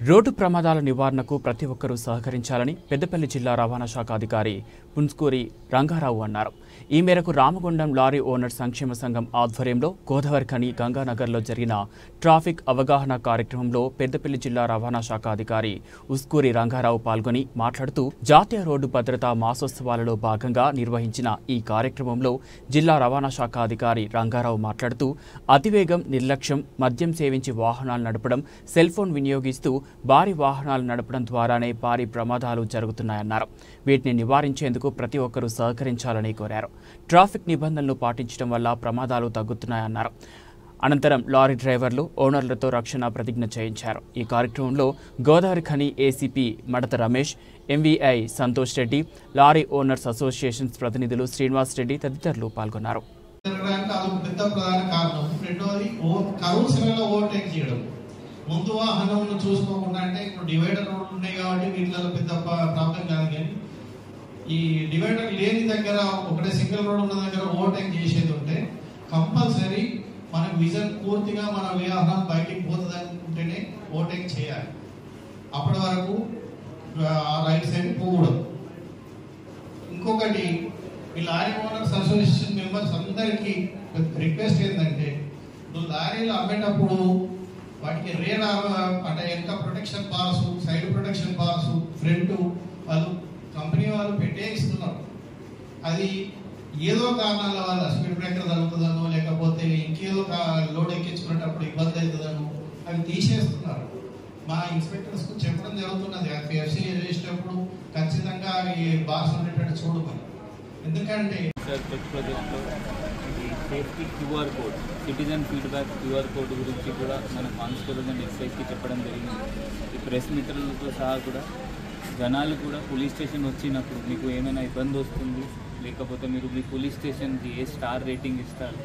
Road ప్రమాదాల నివారణకు ప్రతి ఒక్కరూ సహకరించాలని పెద్దపల్లి జిల్లా రవాణా శాఖ అధికారి పున్స్కూరి రంగారావు అన్నారు. ఈ మేరకు రామగుండం లారీ ఓనర్ సంక్షేమ సంఘం ఆధ్వర్యంలో గోదావరిఖని గంగానగర్లో జరిగిన ట్రాఫిక్ అవగాహన కార్యక్రమంలో పెద్దపల్లి జిల్లా రవాణా శాఖ అధికారి ఉస్కూరి రంగారావు పాల్గొని మాట్లాడుతూ జాతీయ రోడ్డు భద్రతా మాసోత్సవాలలో భాగంగా నిర్వహించిన ఈ కార్యక్రమంలో జిల్లా రవాణా శాఖ అధికారి రంగారావు మాట్లాడుతూ అతివేగం, నిర్లక్ష్యం, మద్యం సేవించి వాహనాలు నడపడం, సెల్ ఫోన్ వినియోగిస్తూ భారీ వాహనాలు నడపడం ద్వారానే భారీ ప్రమాదాలు జరుగుతున్నాయన్నారు. వీటిని నివారించేందుకు ప్రతి ఒక్కరూ సహకరించాలని కోరారు. ట్రాఫిక్ నిబంధనలు పాటించడం వల్ల ప్రమాదాలు తగ్గుతున్నాయన్నారు. అనంతరం లారీ డ్రైవర్లు, ఓనర్లతో రక్షణ ప్రతిజ్ఞ చేయించారు. ఈ కార్యక్రమంలో గోదావరిఖని ఏసీపీ మడత Ramesh, MVI Santosh Reddy, lorry owners associations ప్రతినిధులు శ్రీనివాస్ రెడ్డి తదితరులు పాల్గొన్నారు. ముందు వాహనం చూసుకోకుండా అంటే ఇప్పుడు డివైడర్ రోడ్లు ఉన్నాయి కాబట్టి వీటిలో పెద్ద ప్రాబ్లం కాదు. కానీ ఈ డివైడర్ లేని దగ్గర ఒకటే సింగిల్ రోడ్ ఉన్న దగ్గర ఓవర్టేక్ చేసేది ఉంటే కంపల్సరీ మనకు విజన్ పూర్తిగా మన వాహనం బయటికి పోతుంది అనుకుంటేనే ఓవర్టేక్ చేయాలి. అప్పటి వరకు రైట్ సైడ్ పోకూడదు. ఇంకొకటి ఈ లారీ ఓనర్స్ అసోసియేషన్ మెంబర్స్ అందరికీ రిక్వెస్ట్ ఏంటంటే లారీలు అమ్మేటప్పుడు వాటికి రేర్ అంటే వెనక protection bars, side protection bars, front వాళ్ళు కంపెనీ వాళ్ళు పెట్టే ఇస్తున్నారు. అది ఏదో కారణాల వల్ల స్పీడ్ బ్రేకర్ తగ్గుతుందనో లేకపోతే ఇంకేదో లోడ్ ఎక్కించుకునేటప్పుడు ఇబ్బంది అవుతుందనో అవి తీసేస్తున్నారు. మా ఇన్స్పెక్టర్స్కు చెప్పడం జరుగుతున్నది. ఎఫ్సీ చేసేటప్పుడు ఖచ్చితంగా ఈ బార్స్ ఉండేటట్టు చూడమని. ఎందుకంటే safety QR code, citizen feedback QR code గురించి కూడా మన కానిస్టేబుల్ అండ్ ఎక్సైజ్కి చెప్పడం జరిగింది. ఈ ప్రెస్ మిత్రులతో సహా కూడా జనాలు కూడా పోలీస్ స్టేషన్ వచ్చినప్పుడు మీకు ఏమైనా ఇబ్బంది వస్తుంది, లేకపోతే మీరు మీ పోలీస్ స్టేషన్కి ఏ స్టార్ రేటింగ్ ఇస్తారు,